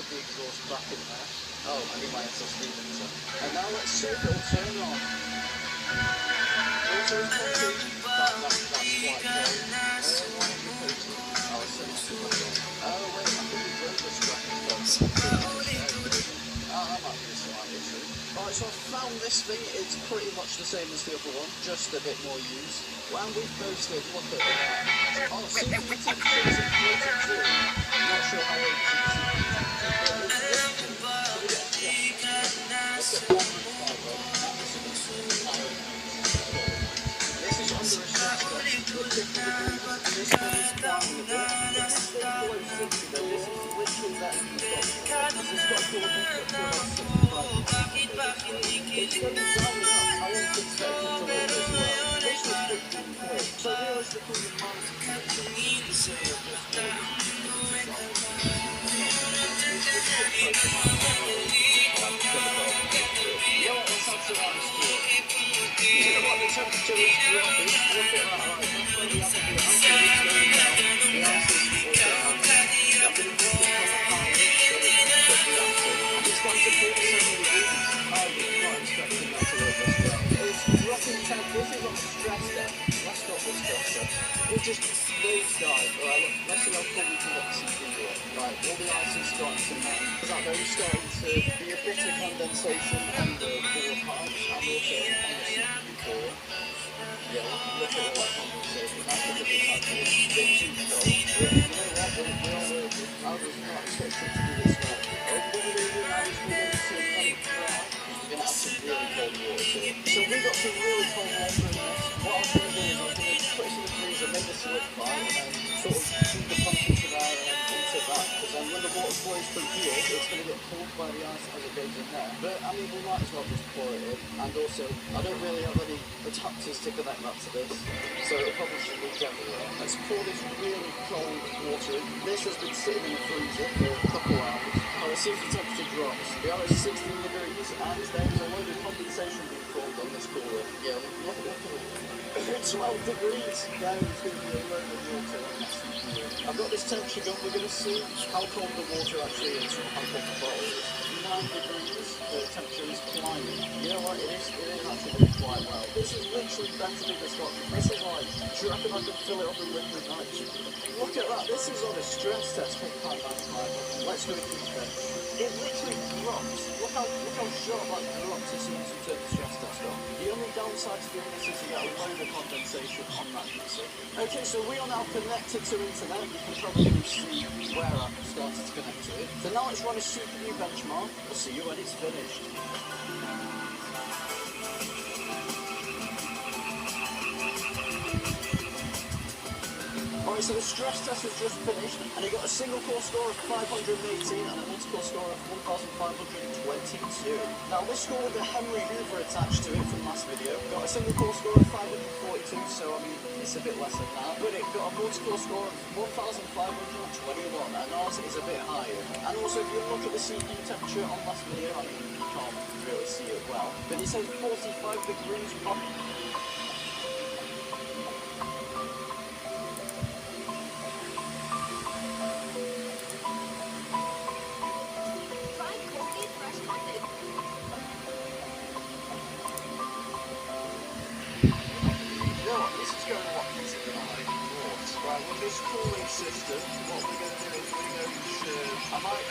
of the exhaust back in there. Oh, I need my SSD mixer. And now let's see if it'll turn on. Also, it's that's quite cold. I'll set it to my phone. Oh, wait, I think we broke the scratch phone. That might be a slight issue. Alright, so I've found this thing. It's pretty much the same as the other one, just a bit more used. When we've posted, look at that. Oh, CPU temperature is inflated too. Not sure how old CPU temperature, but it's lifted. So we get a stress test. Look at 1.5. This is under a stress test. Look 50 degrees. This one is climbing a bit. If this goes below 60 though, this is literally better than the top. This has got to go up to about 65. It's going to be driving up. I wasn't expecting to live this well. This was 15 quid. So realistically, the amount of you know what the temperature is dropping? Look at that, right? That's where we have to be. I'm going down. The answer's I'm going to put this on the power. It's going to 47 degrees. I was not expecting that to work this well. It's dropping temp. This is on the stress test. Let's stop the stress test. It just nosedive. Alright, let's see how cool we can get the CPU up. Right, all the ice is starting to melt. That there is starting to be a bit of condensation on the core parts and also on the CPU core. Yeah, look at all that condensation. That's a bit happening. It's a bit too cold. But you know what? We're all working. I was not expecting to do this well. What we're going to do now is we're going to let it dry. We're going to add some really cold water to it. So we got some really cold water in this. What I was going to do is I was going to put it in the freezer, make a slip by, and then sort of feed the pump into there and then into that. Because then when the water flows through here, it's going to get pulled by the ice as it goes in there. But I mean, we might as well just pour it in. And also, I don't really have any adapters to connect that to this, so it'll probably just leak everywhere. Let's pour this really cold water in. This has been sitting in the freezer for a couple hours. Let's see if the temperature drops. We are at 16 degrees, and there's a load of condensation being formed on this cooler. Yeah, look at it. 12 degrees. Now it's going to be a load of water. I've got this temperature gun. We're going to see how cold the water actually is and how cold the bottle is. 9 degrees. The temperature is climbing. You know what? It is actually doing quite well. This is literally better than the stock. This is like, do you reckon I could fill it up with liquid nitrogen? Look at that. This is on a stress test. Let's go keep it. It literally drops. Look how sharp that drops as soon as you turn the stress test on. The only downside to doing this is you get a load of condensation on that PC. Okay, so we are now connected to internet. You can probably see where I've started to connect to it. So now let's run a CPU benchmark. We'll see you when it's finished. Alright, so the stress test was just finished, and it got a single core score of 518 and a multi-core score of 1522. Now this score with the Henry Hoover attached to it from last video got a single core score of 542, so I mean it's a bit less than that. But it got a multi-core score of 1521, and ours is a bit higher. And also if you look at the CPU temperature on last video, I mean you can't really see it well, but it says 45 degrees pop. Right, with this cooling system, what we're going to do is we're going to, I might